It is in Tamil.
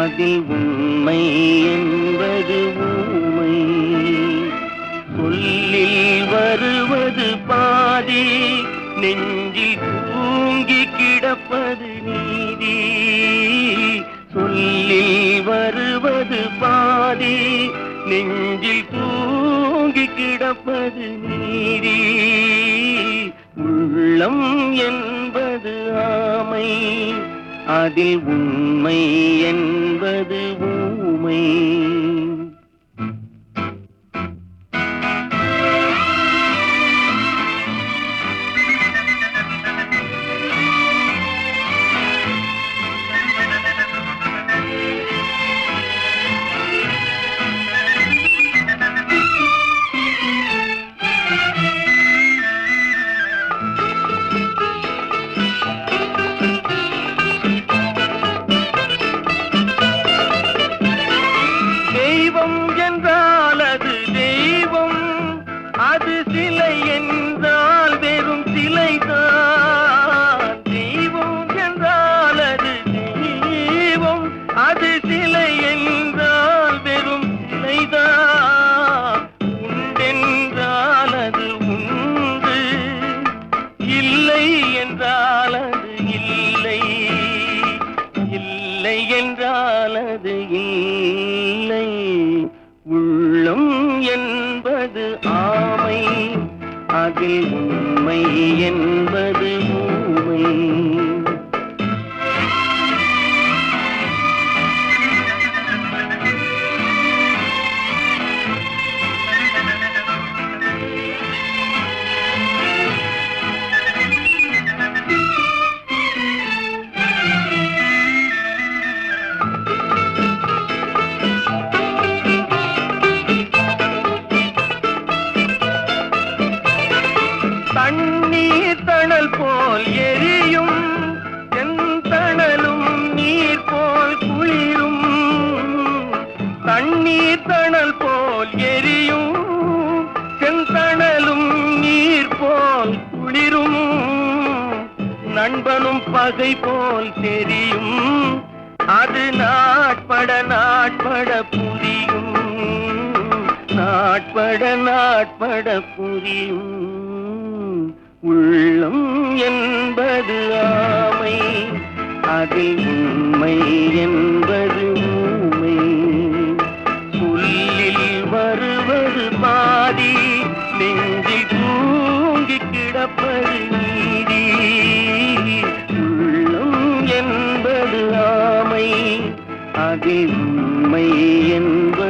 அதில் உண்மை என்பது ஊமை. சொல்லில் வருவது பாதி, நெஞ்சில் தூங்கி கிடப்பது நீதி. சொல்லில் வருவது பாதி, நெஞ்சில் தூங்கி கிடப்பது நீதி. உள்ளம் என்பது ஆமை, அதில் உண்மை என்பது ஊமை. தெய்வம் என்றால் அது தெய்வம், அது சிலை என்றால் வெறும் சிலைதான். தெய்வம் என்றால் அது தெய்வம், அது சிலை என்றால் வெறும் சிலைதான். உண்டென்றால் அது உண்டு, இல்லை என்றால் அது இல்லை, இல்லை என்றால் அது இல்லை. உள்ளம் என்பது ஆமை, அதில் உண்மை என்பது ஊமை. தண்ணீர் தணல் போல் எரியும், செந்தணலும் நீர் போல் குளிரும். தண்ணீர் தணல் போல் எரியும், செந்தணலும் நீர் போல் குளிரும். நண்பனும் பகை போல் தெரியும், அது நாட்பட நாட்பட புரியும், நாட்பட நாட்பட புரியும். உள்ளம் என்பது ஆமை, அதில் உண்மை என்பது ஊமை. சொல்லில் வருவது பாதி, நெஞ்சில் தூங்கி கிடப்பது நீதி. உள்ளம் என்பது ஆமை, அதில் உண்மை என்பது